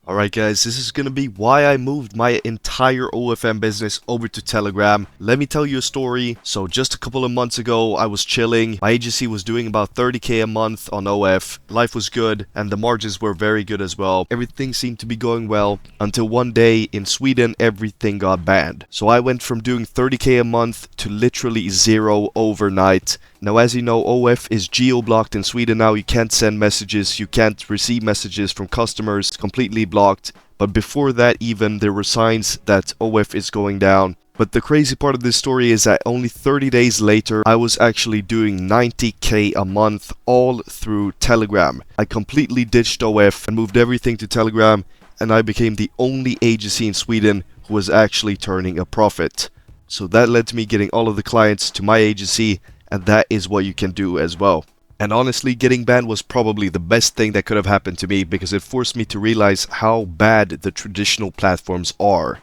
Alright guys, this is gonna be why I moved my entire OFM business over to Telegram. Let me tell you a story. So just a couple of months ago, I was chilling. My agency was doing about 30k a month on OF. Life was good and the margins were very good as well. Everything seemed to be going well until one day in Sweden, everything got banned. So I went from doing 30k a month to literally zero overnight. Now, as you know, OF is geo-blocked in Sweden now. You can't send messages, you can't receive messages from customers, it's completely blocked. But before that even, there were signs that OF is going down. But the crazy part of this story is that only 30 days later, I was actually doing 90k a month all through Telegram. I completely ditched OF and moved everything to Telegram, and I became the only agency in Sweden who was actually turning a profit. So that led to me getting all of the clients to my agency, and that is what you can do as well. And honestly, getting banned was probably the best thing that could have happened to me because it forced me to realize how bad the traditional platforms are.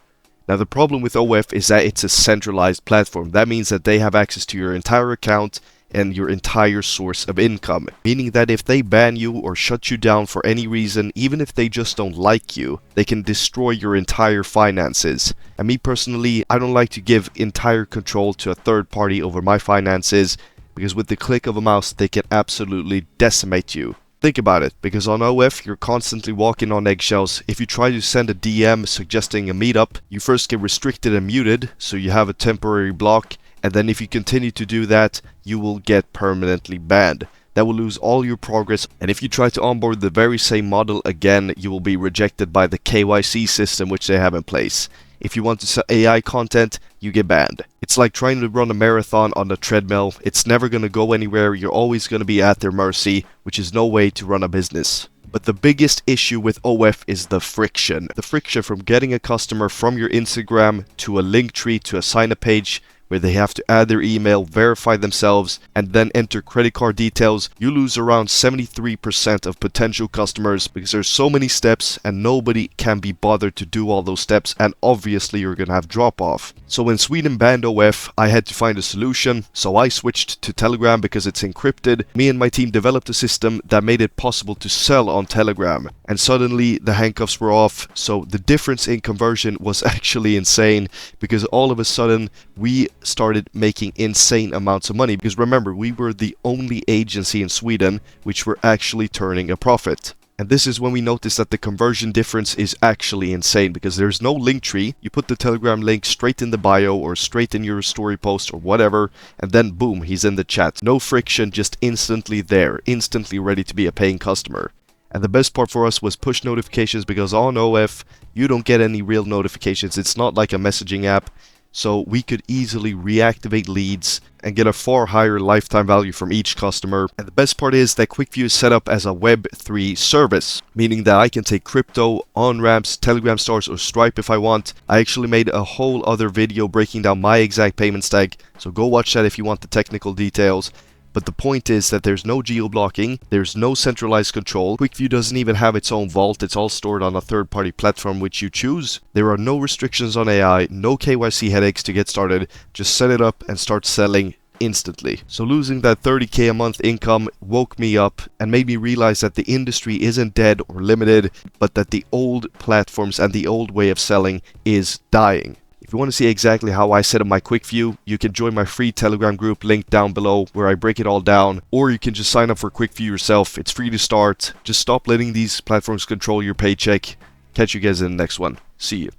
Now the problem with OF is that it's a centralized platform. That means that they have access to your entire account and your entire source of income. Meaning that if they ban you or shut you down for any reason, even if they just don't like you, they can destroy your entire finances. And me personally, I don't like to give entire control to a third party over my finances, because with the click of a mouse, they can absolutely decimate you. Think about it, because on OF, you're constantly walking on eggshells. If you try to send a DM suggesting a meetup, you first get restricted and muted, so you have a temporary block. And then if you continue to do that, you will get permanently banned. That will lose all your progress, and if you try to onboard the very same model again, you will be rejected by the KYC system which they have in place. If you want to sell AI content, you get banned. It's like trying to run a marathon on a treadmill. It's never going to go anywhere. You're always going to be at their mercy, which is no way to run a business. But the biggest issue with OF is the friction. The friction from getting a customer from your Instagram to a link tree to a sign-up page where they have to add their email, verify themselves, and then enter credit card details. You lose around 73% of potential customers because there's so many steps and nobody can be bothered to do all those steps, and obviously you're gonna have drop off. So when Sweden banned OF, I had to find a solution, so I switched to Telegram because it's encrypted. Me and my team developed a system that made it possible to sell on Telegram, and suddenly the handcuffs were off. So the difference in conversion was actually insane, because all of a sudden we started making insane amounts of money, because remember, we were the only agency in Sweden which were actually turning a profit. And this is when we noticed that the conversion difference is actually insane, because there's no link tree. You put the Telegram link straight in the bio or straight in your story post or whatever, and then boom, he's in the chat. No friction, just instantly there, instantly ready to be a paying customer. And the best part for us was push notifications, because on OF you don't get any real notifications. It's not like a messaging app. So we could easily reactivate leads and get a far higher lifetime value from each customer. And the best part is that QuickView is set up as a Web3 service, meaning that I can take crypto, on-ramps, Telegram stars, or Stripe if I want. I actually made a whole other video breaking down my exact payment stack, so go watch that if you want the technical details. But the point is that there's no geo-blocking, there's no centralized control. QuickView doesn't even have its own vault, it's all stored on a third-party platform which you choose. There are no restrictions on AI, no KYC headaches to get started. Just set it up and start selling instantly. So losing that 30k a month income woke me up and made me realize that the industry isn't dead or limited, but that the old platforms and the old way of selling is dying. If you want to see exactly how I set up my QuickView, you can join my free Telegram group linked down below where I break it all down, or you can just sign up for QuickView yourself. It's free to start. Just stop letting these platforms control your paycheck. Catch you guys in the next one. See you.